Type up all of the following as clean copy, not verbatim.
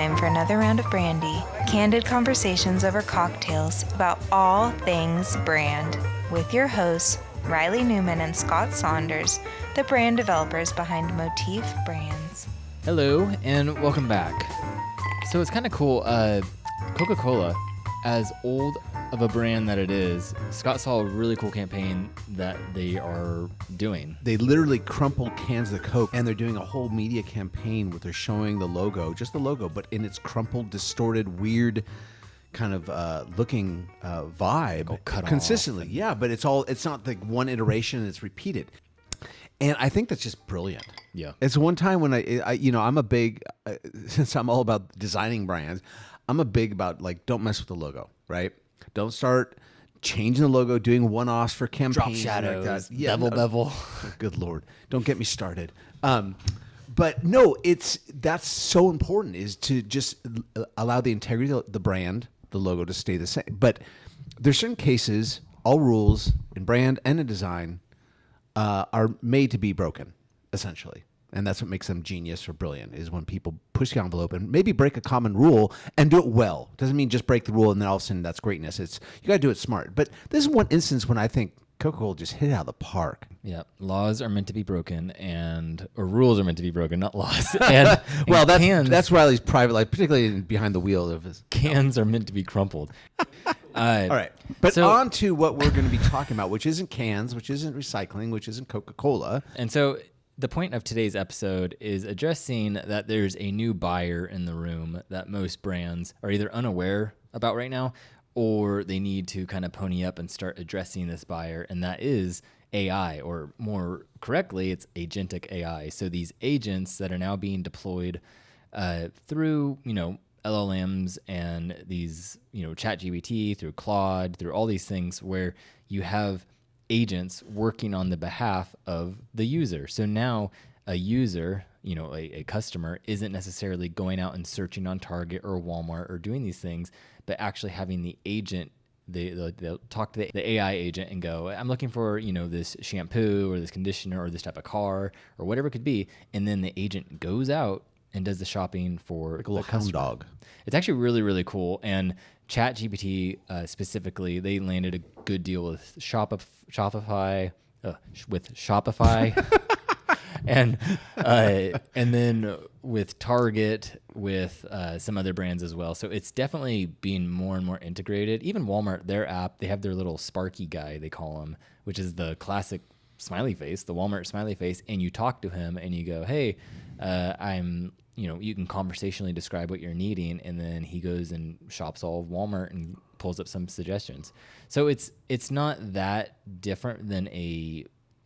time for another round of Brandy. Candid conversations over cocktails about all things brand with your hosts, Reilly Newman and Scott Saunders, the brand developers behind Motif Brands. Hello, and welcome back. So it's kind of cool. Coca-Cola, as old of a brand that it is, Scott saw a really cool campaign that they are doing. They literally crumple cans of Coke, and they're doing a whole media campaign where they're showing the logo, just the logo, but in its crumpled, distorted, weird kind of looking vibe cut consistently. off. Yeah, but it's not like one iteration, it's repeated. And I think that's just brilliant. Yeah. It's one time when I'm a big, since I'm all about designing brands, I'm a big about like, don't mess with the logo, right? Don't start changing the logo, doing one-offs for campaigns. Drop shadows, like that. Yeah, bevel. Good Lord. Don't get me started. But no, that's so important, is to just allow the integrity of the brand, the logo, to stay the same. But there's certain cases, all rules in brand and in design are made to be broken, essentially. And that's what makes them genius or brilliant, is when people push the envelope and maybe break a common rule and do it well. Doesn't mean just break the rule and then all of a sudden that's greatness. You got to do it smart. But this is one instance when I think Coca-Cola just hit it out of the park. Yeah, laws are meant to be broken, or rules are meant to be broken, not laws. And well, cans, that's Reilly's private life, particularly behind the wheel of his. Cans are meant to be crumpled. All right, but on to what we're going to be talking about, which isn't cans, which isn't recycling, which isn't Coca-Cola. And so the point of today's episode is addressing that there's a new buyer in the room that most brands are either unaware about right now, or they need to kind of pony up and start addressing this buyer, and that is AI, or more correctly, it's agentic AI. So these agents that are now being deployed through, LLMs and these, ChatGPT, through Claude, through all these things where you have agents working on the behalf of the user. So now a user, a customer, isn't necessarily going out and searching on Target or Walmart or doing these things, but actually having the agent, they'll talk to the AI agent and go, I'm looking for, this shampoo or this conditioner or this type of car or whatever it could be. And then the agent goes out and does the shopping for like a little hound dog. It's actually really, really cool. And ChatGPT specifically, they landed a good deal with Shopify, and then with Target, with some other brands as well. So it's definitely being more and more integrated. Even Walmart, their app, they have their little Sparky guy, they call him, which is the classic smiley face, the Walmart smiley face. And you talk to him and you go, hey, you can conversationally describe what you're needing, and then he goes and shops all of Walmart and pulls up some suggestions. So it's not that different than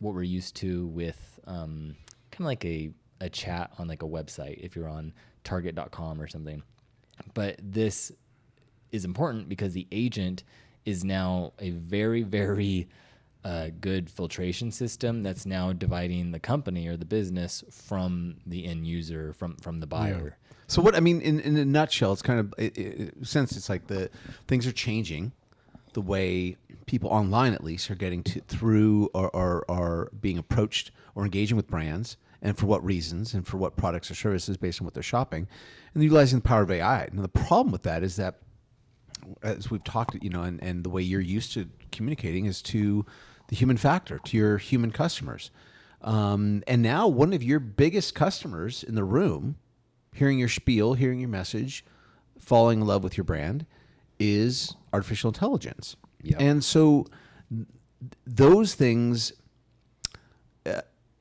what we're used to with kind of like a chat on like a website if you're on Target.com or something. But this is important because the agent is now a very, very good filtration system that's now dividing the company or the business from the end user, from the buyer. Yeah. So what, in a nutshell, it's kind of, since it's like the things are changing, the way people online at least are getting through or are being approached or engaging with brands, and for what reasons and for what products or services based on what they're shopping, and utilizing the power of AI. Now the problem with that is that, as we've talked, and the way you're used to communicating is to the human factor, to your human customers. And now one of your biggest customers in the room, hearing your spiel, hearing your message, falling in love with your brand, is artificial intelligence. Yep. And so those things,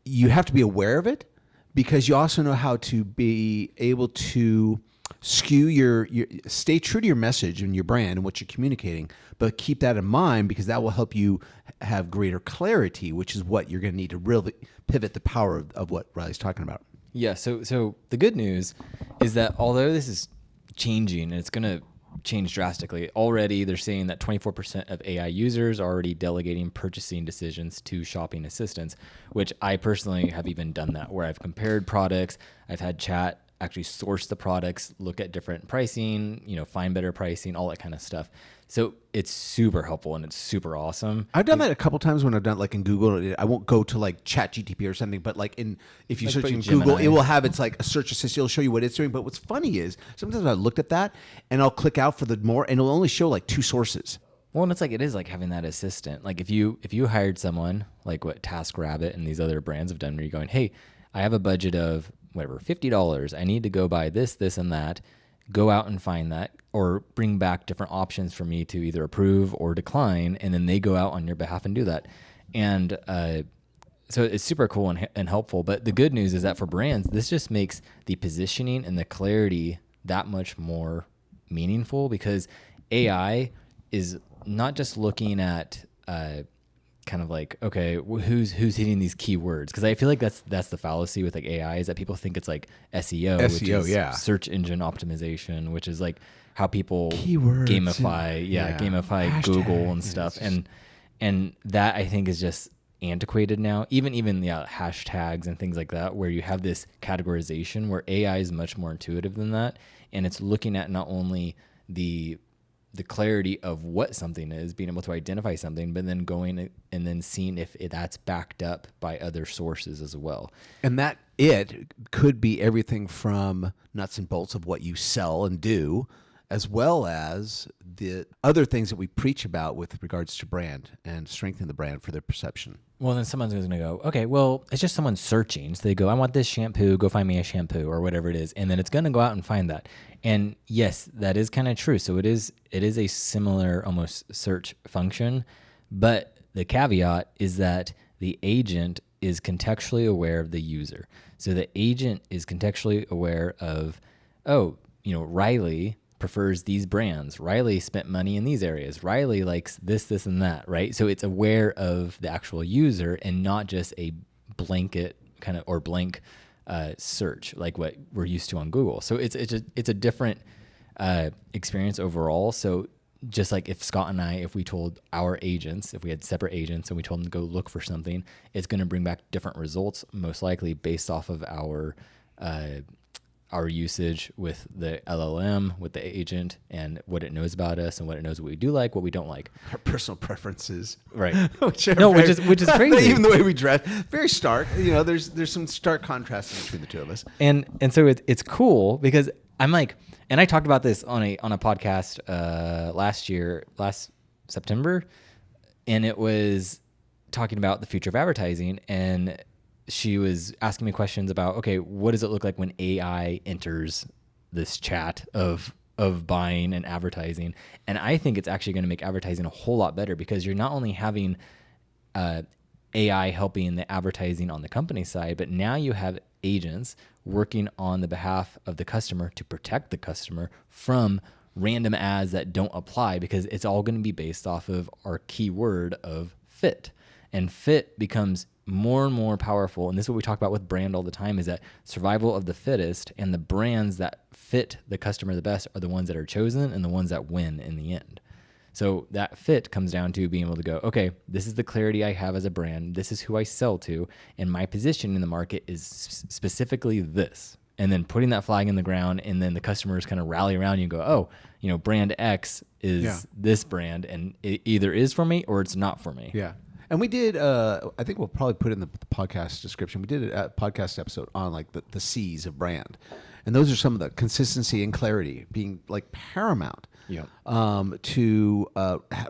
you have to be aware of it, because you also know how to be able to skew your stay true to your message and your brand and what you're communicating, but keep that in mind, because that will help you have greater clarity, which is what you're going to need to really pivot the power of what Reilly's talking about. Yeah. So the good news is that although this is changing, and it's going to change drastically, already they're saying that 24% of AI users are already delegating purchasing decisions to shopping assistants, which I personally have even done that, where I've compared products, I've had chat actually source the products, look at different pricing, find better pricing, all that kind of stuff. So it's super helpful and it's super awesome. I've done that a couple times when I've done like in Google. I won't go to like ChatGPT or something, but like if you Like search in Gemini. Google, it will have it's like a search assist. It'll show you what it's doing. But what's funny is sometimes I looked at that and I'll click out for the more, and it'll only show like 2 sources. Well, and it is like having that assistant. Like if you hired someone like what TaskRabbit and these other brands have done, where you're going, hey, I have a budget of whatever, $50. I need to go buy this, this, and that. Go out and find that, or bring back different options for me to either approve or decline, and then they go out on your behalf and do that. And so it's super cool and helpful. But the good news is that for brands, this just makes the positioning and the clarity that much more meaningful, because AI is not just looking at kind of like, okay, who's hitting these keywords? Because I feel like that's the fallacy with like AI, is that people think it's like SEO, which is search engine optimization, which is like how people Keywords gamify, gamify Hashtag, Google and stuff, and that I think is just antiquated now. Even hashtags and things like that, where you have this categorization where AI is much more intuitive than that, and it's looking at not only the clarity of what something is, being able to identify something, but then going and then seeing if that's backed up by other sources as well. And that it could be everything from nuts and bolts of what you sell and do, as well as the other things that we preach about with regards to brand and strengthening the brand for their perception. Well, then someone's going to go, okay, well, it's just someone searching. So they go, I want this shampoo, go find me a shampoo or whatever it is. And then it's going to go out and find that. And yes, that is kind of true. So it is a similar almost search function. But the caveat is that the agent is contextually aware of the user. So the agent is contextually aware of, Reilly prefers these brands. Reilly spent money in these areas. Reilly likes this, and that, right? So it's aware of the actual user and not just a blanket kind of or blank search like what we're used to on Google. So it's a different experience overall. So just like if Scott and I, if we told our agents, if we had separate agents and we told them to go look for something, it's going to bring back different results, most likely based off of our usage with the LLM, with the agent, and what it knows about us and what it knows what we do like, what we don't like. Our personal preferences. Right. which is crazy. Even the way we dress, very stark. There's some stark contrast between the two of us. And so it's cool because I'm like, and I talked about this on a podcast last September, and it was talking about the future of advertising, and she was asking me questions about, okay, what does it look like when AI enters this chat of buying and advertising? And I think it's actually going to make advertising a whole lot better, because you're not only having AI helping the advertising on the company side, but now you have agents working on the behalf of the customer to protect the customer from random ads that don't apply, because it's all going to be based off of our keyword of fit. And fit becomes more and more powerful. And this is what we talk about with brand all the time, is that survival of the fittest, and the brands that fit the customer the best are the ones that are chosen and the ones that win in the end. So that fit comes down to being able to go, okay, this is the clarity I have as a brand. This is who I sell to. And my position in the market is specifically this. And then putting that flag in the ground, and then the customers kind of rally around you and go, oh, brand X is this brand, and it either is for me or it's not for me. Yeah. And we did, I think we'll probably put in the podcast description, we did a podcast episode on like the C's of brand. And those are some of the consistency and clarity being like paramount to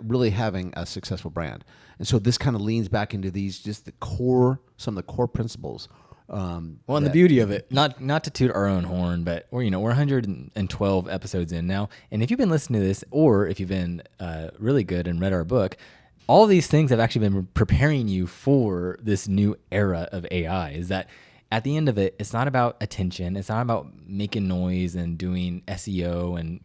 really having a successful brand. And so this kind of leans back into these, just some of the core principles. And the beauty of it, not to toot our own horn, but we're 112 episodes in now. And if you've been listening to this, or if you've been really good and read our book, all these things have actually been preparing you for this new era of AI. Is that at the end of it, it's not about attention. It's not about making noise and doing SEO and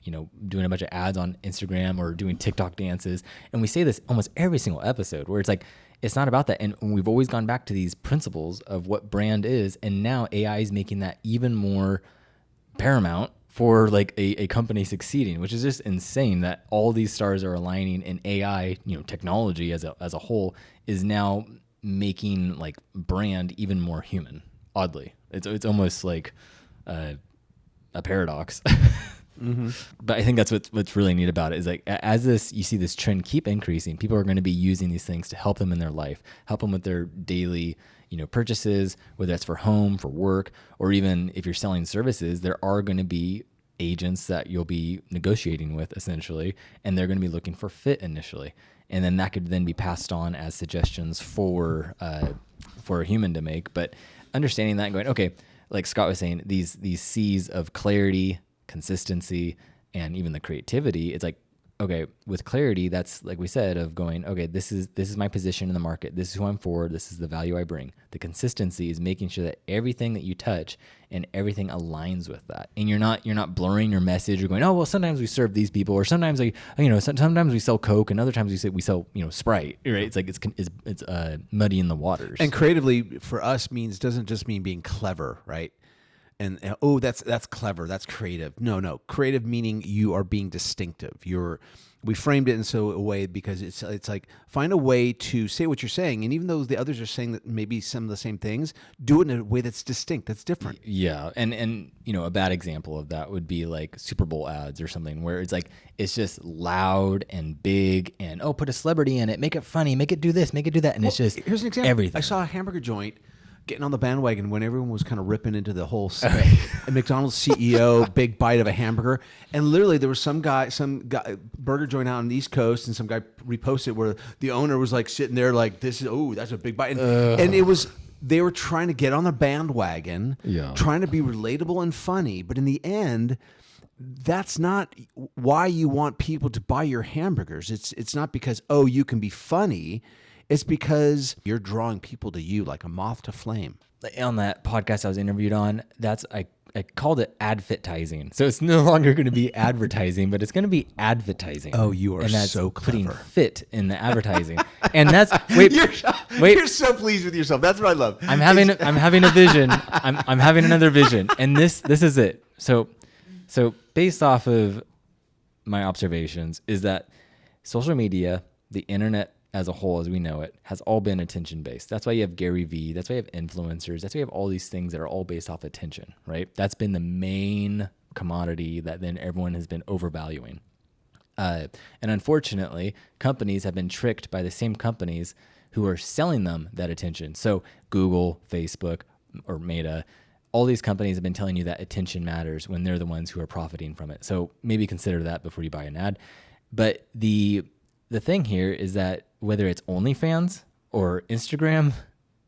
doing a bunch of ads on Instagram or doing TikTok dances. And we say this almost every single episode, where it's like, it's not about that. And we've always gone back to these principles of what brand is. And now AI is making that even more paramount for like a company succeeding, which is just insane that all these stars are aligning, and AI, technology as a whole is now making like brand even more human. Oddly, it's almost like a paradox. But I think that's what's really neat about it is like you see this trend keep increasing, people are going to be using these things to help them in their life, help them with their daily, purchases, whether that's for home, for work, or even if you're selling services, there are going to be agents that you'll be negotiating with essentially, and they're going to be looking for fit initially. And then that could then be passed on as suggestions for a human to make. But understanding that and going, okay, like Scott was saying, these C's of clarity, consistency, and even the creativity, it's like, okay, with clarity, that's like we said of going, okay, this is my position in the market. This is who I'm for. This is the value I bring. The consistency is making sure that everything that you touch and everything aligns with that. And you're not blurring your message or going, oh, well, sometimes we serve these people, or sometimes sometimes we sell Coke and other times we sell, Sprite, right? It's like, it's muddying the waters. And creatively for us doesn't just mean being clever, right? And oh, that's clever, that's creative. No, creative meaning you are being distinctive. We framed it in a way because it's like find a way to say what you're saying, and even though the others are saying that maybe some of the same things, do it in a way that's distinct, that's different. Yeah, and a bad example of that would be like Super Bowl ads or something where it's like it's just loud and big and put a celebrity in it, make it funny, make it do this, make it do that, and it's just here's an example. Everything. I saw a hamburger joint getting on the bandwagon when everyone was kind of ripping into the whole McDonald's CEO, big bite of a hamburger. And literally there was some guy, burger joint out on the East Coast, and some guy reposted where the owner was like sitting there like, that's a big bite. And they were trying to get on the bandwagon, trying to be relatable and funny. But in the end, that's not why you want people to buy your hamburgers. It's not because, you can be funny. It's because you're drawing people to you like a moth to flame. On that podcast I was interviewed on, I called it advertising. So it's no longer going to be advertising, but it's going to be advertising. Oh, you are so clever. Putting fit in the advertising. And that's wait. You're so pleased with yourself. That's what I love. I'm having a vision. I'm having another vision. And this is it. So based off of my observations is that social media, the internet as a whole, as we know it, has all been attention-based. That's why you have Gary Vee. That's why you have influencers. That's why you have all these things that are all based off attention, right? That's been the main commodity that then everyone has been overvaluing. And unfortunately, companies have been tricked by the same companies who are selling them that attention. So Google, Facebook, or Meta, all these companies have been telling you that attention matters when they're the ones who are profiting from it. So maybe consider that before you buy an ad. But the thing here is that whether it's OnlyFans or Instagram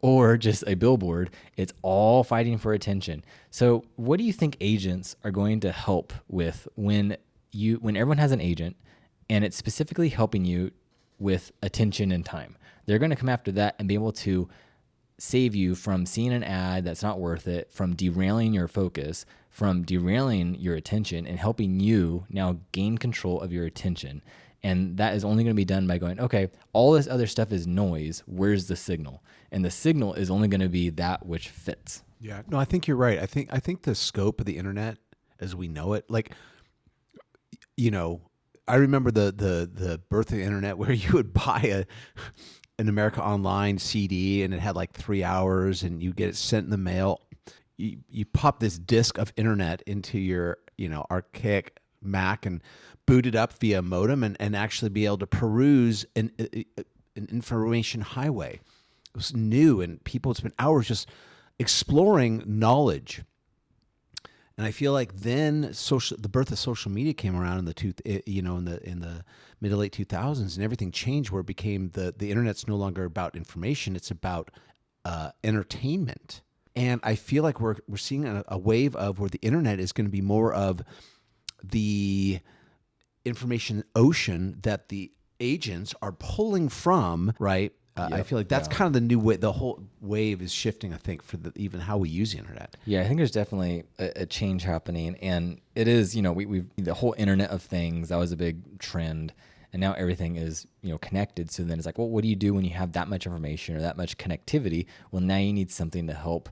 or just a billboard, it's all fighting for attention. So what do you think agents are going to help with when everyone has an agent and it's specifically helping you with attention and time? They're going to come after that and be able to save you from seeing an ad that's not worth it, from derailing your focus, from derailing your attention, and helping you now gain control of your attention. And that is only going to be done by going, okay, all this other stuff is noise. Where's the signal? And the signal is only going to be that which fits. Yeah. No, I think you're right. I think the scope of the internet as we know it, like, I remember the birth of the internet where you would buy an America Online CD and it had like 3 hours and you get it sent in the mail. You pop this disc of internet into your, archaic Mac and boot it up via modem and actually be able to peruse an information highway. It was new, and people would spend hours just exploring knowledge. And I feel like then the birth of social media came around in the mid to late 2000s, and everything changed where it became the internet's no longer about information; it's about entertainment. And I feel like we're seeing a wave of where the internet is going to be more of the information ocean that the agents are pulling from, right? Yep. I feel like that's kind of the new way. The whole wave is shifting, I think, for even how we use the internet. Yeah, I think there's definitely a change happening, and it is, we've the whole Internet of Things, that was a big trend, and now everything is, connected. So then it's like, well, what do you do when you have that much information or that much connectivity? Well, now you need something to help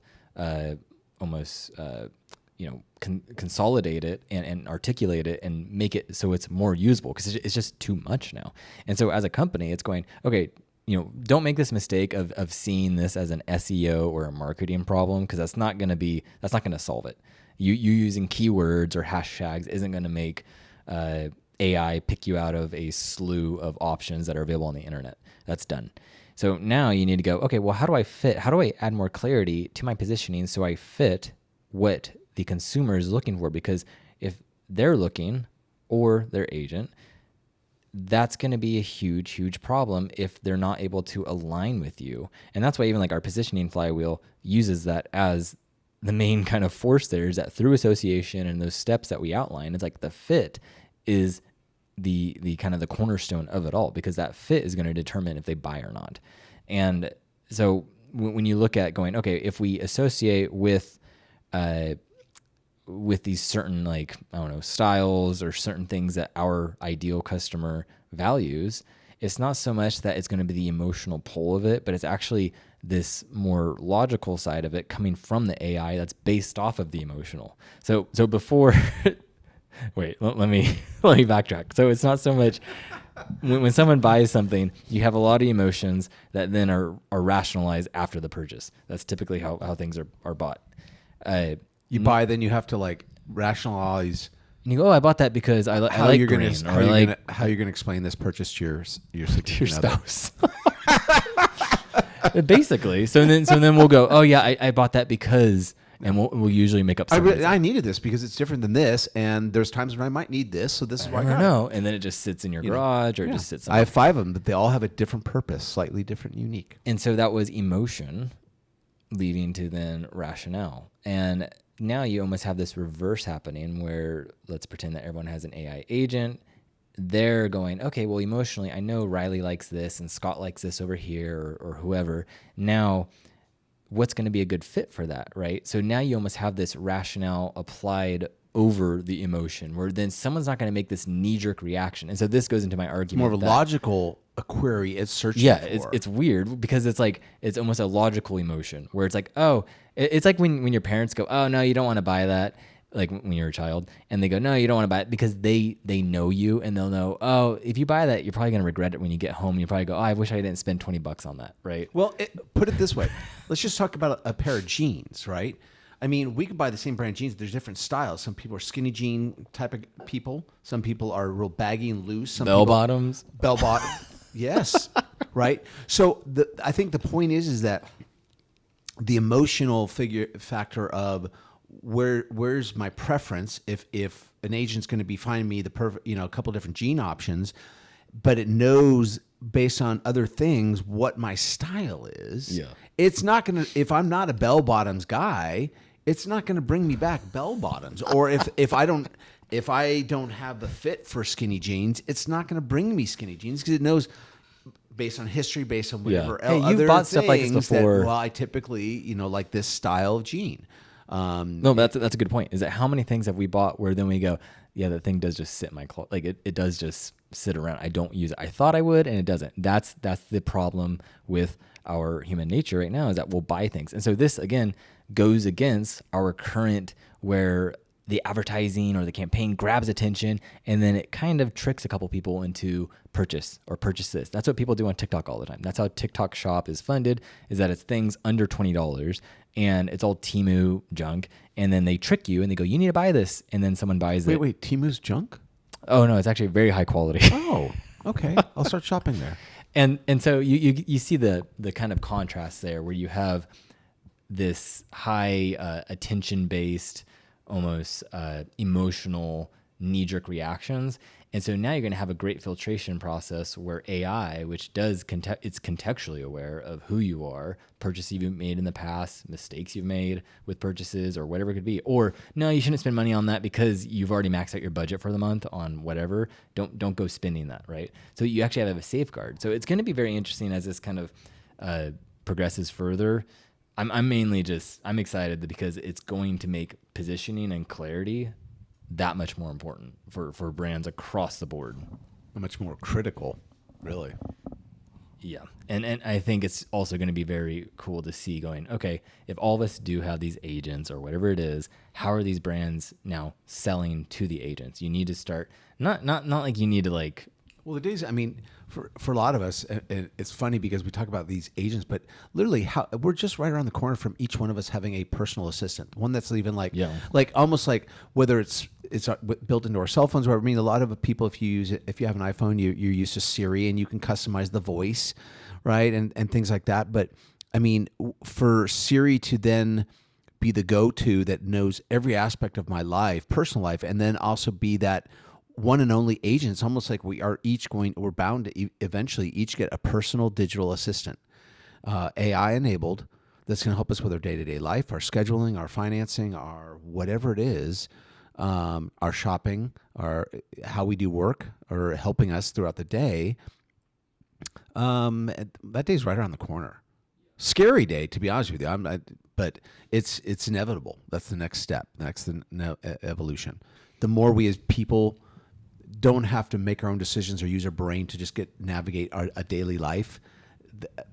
consolidate it and articulate it and make it so it's more usable, because it's just too much now. And so as a company, it's going, okay, don't make this mistake of seeing this as an SEO or a marketing problem, because that's not going to solve it. You using keywords or hashtags isn't going to make AI pick you out of a slew of options that are available on the internet. That's done. So now you need to go, okay, well, how do I add more clarity to my positioning so I fit what the consumer is looking for? Because if they're looking, or their agent, that's going to be a huge, huge problem if they're not able to align with you. And that's why even like our positioning flywheel uses that as the main kind of force there, is that through association and those steps that we outline, it's like the fit is the kind of the cornerstone of it all, because that fit is going to determine if they buy or not. And so when you look at going, okay, if we associate with these certain, like, I don't know, styles or certain things that our ideal customer values, it's not so much that it's going to be the emotional pull of it, but it's actually this more logical side of it coming from the AI that's based off of the emotional. So before, wait, let me backtrack. So it's not so much when someone buys something, you have a lot of emotions that then are rationalized after the purchase. That's typically how things are bought. You buy, then you have to like rationalize. And you go, oh, I bought that because I like green. How you're gonna explain this purchase to your spouse. Basically. So then we'll go, oh yeah, I bought that because, and we'll usually make up. I needed this because it's different than this, and there's times when I might need this, so this is why I know. And then it just sits in your garage, or it just sits. I have 5 of them, but they all have a different purpose, slightly different, unique. And so that was emotion, leading to then rationale, and now you almost have this reverse happening where, let's pretend that everyone has an AI agent. They're going, okay, well, emotionally, I know Reilly likes this and Scott likes this over here, or whoever. Now, what's going to be a good fit for that, right? So now you almost have this rationale applied over the emotion, where then someone's not going to make this knee-jerk reaction. And so this goes into my argument. More of a logical query it's searching for. It's weird because it's like, it's almost a logical emotion where it's like, oh, it's like when your parents go, oh, no, you don't want to buy that. Like when you're a child, and they go, no, you don't want to buy it, because they know you, and they'll know, oh, if you buy that, you're probably going to regret it when you get home. You probably go, oh, I wish I didn't spend $20 on that, right? Well, put it this way. Let's just talk about a pair of jeans, right? I mean, we could buy the same brand jeans. There's different styles. Some people are skinny jean type of people. Some people are real baggy and loose. Some bell bottoms. Bell bottom. Yes. Right. So I think the point is that the emotional factor of where's my preference, if an agent's going to be finding me the perfect, a couple different jean options, but it knows based on other things what my style is. Yeah. It's not going to, if I'm not a bell bottoms guy, it's not going to bring me back bell bottoms. Or if I don't have the fit for skinny jeans, it's not going to bring me skinny jeans, because it knows based on history, based on whatever Hey, other you've bought stuff like this before. I typically, like this style of jean. No, that's a good point. Is that how many things have we bought where then we go, yeah, that thing does just sit in my closet. Like it does just sit around. I don't use it. I thought I would, and it doesn't. That's the problem with our human nature right now, is that we'll buy things. And so this, again, goes against our current, where the advertising or the campaign grabs attention, and then it kind of tricks a couple people into purchase this. That's what people do on TikTok all the time. That's how TikTok Shop is funded, is that it's things under $20, and it's all Temu junk. And then they trick you and they go, you need to buy this. And then someone buys it. Wait, Temu's junk? Oh no, it's actually very high quality. Oh, okay. I'll start shopping there. And so you see the kind of contrast there, where you have this high attention based, almost emotional knee-jerk reactions. And so now you're going to have a great filtration process where AI, which does it's contextually aware of who you are, purchases you've made in the past, mistakes you've made with purchases, or whatever it could be. Or no, you shouldn't spend money on that because you've already maxed out your budget for the month on whatever. Don't go spending that, right? So you actually have a safeguard. So it's going to be very interesting as this kind of progresses further. I'm mainly I'm excited because it's going to make positioning and clarity that much more important for brands across the board. Much more critical, really. Yeah. And I think it's also going to be very cool to see going, okay, if all of us do have these agents or whatever it is, how are these brands now selling to the agents? You need to start, not like you need to like Well, the days, I mean, for a lot of us, and it's funny because we talk about these agents, but literally we're just right around the corner from each one of us having a personal assistant, one that's even like almost like whether it's built into our cell phones. Or I mean, a lot of people, if you have an iPhone, you're used to Siri and you can customize the voice, right, and things like that. But I mean, for Siri to then be the go-to that knows every aspect of my life, personal life, and then also be that one and only agent. It's almost like we're bound to eventually each get a personal digital assistant, AI enabled, that's going to help us with our day-to-day life, our scheduling, our financing, our whatever it is, our shopping, our how we do work, or helping us throughout the day. That day's right around the corner. Scary day, to be honest with you. But it's inevitable. That's the next step, evolution. The more we as people don't have to make our own decisions or use our brain to just navigate a daily life,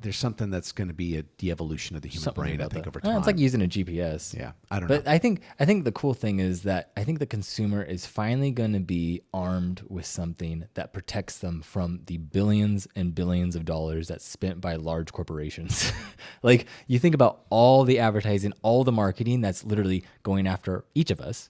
there's something that's going to be a de-evolution of the human brain, I think, over time. It's like using a GPS. Yeah, I don't know. But I think the cool thing is that I think the consumer is finally going to be armed with something that protects them from the billions and billions of dollars that's spent by large corporations. Like, you think about all the advertising, all the marketing that's literally going after each of us,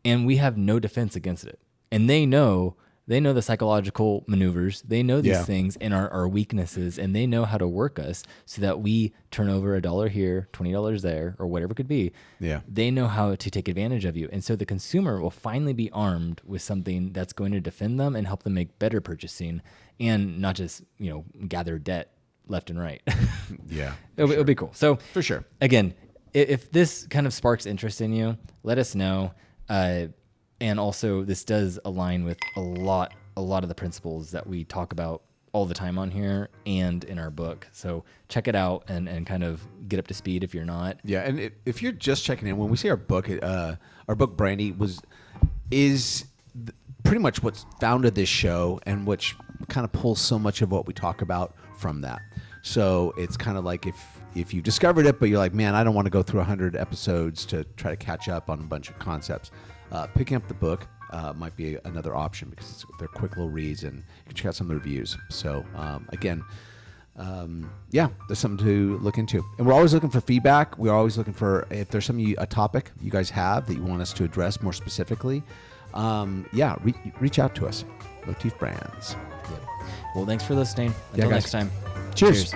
and we have no defense against it. And they know the psychological maneuvers. They know these things and our weaknesses, and they know how to work us so that we turn over $1 here, $20 there, or whatever it could be. Yeah. They know how to take advantage of you. And so the consumer will finally be armed with something that's going to defend them and help them make better purchasing and not just, gather debt left and right. Yeah. It'll be cool. So for sure. Again, if this kind of sparks interest in you, let us know. And also, this does align with a lot of the principles that we talk about all the time on here and in our book. So check it out and kind of get up to speed if you're not. Yeah, and if you're just checking in, when we say our book Brandy is pretty much what's founded this show and which kind of pulls so much of what we talk about from that. So it's kind of like if you discovered it, but you're like, man, I don't want to go through 100 episodes to try to catch up on a bunch of concepts. Picking up the book might be another option because they're quick little reads, and you can check out some of the reviews. So again, there's something to look into. And we're always looking for feedback. We're always looking for if there's a topic you guys have that you want us to address more specifically. Reach out to us. Motif Brands. Well, thanks for listening. Until next time. Cheers.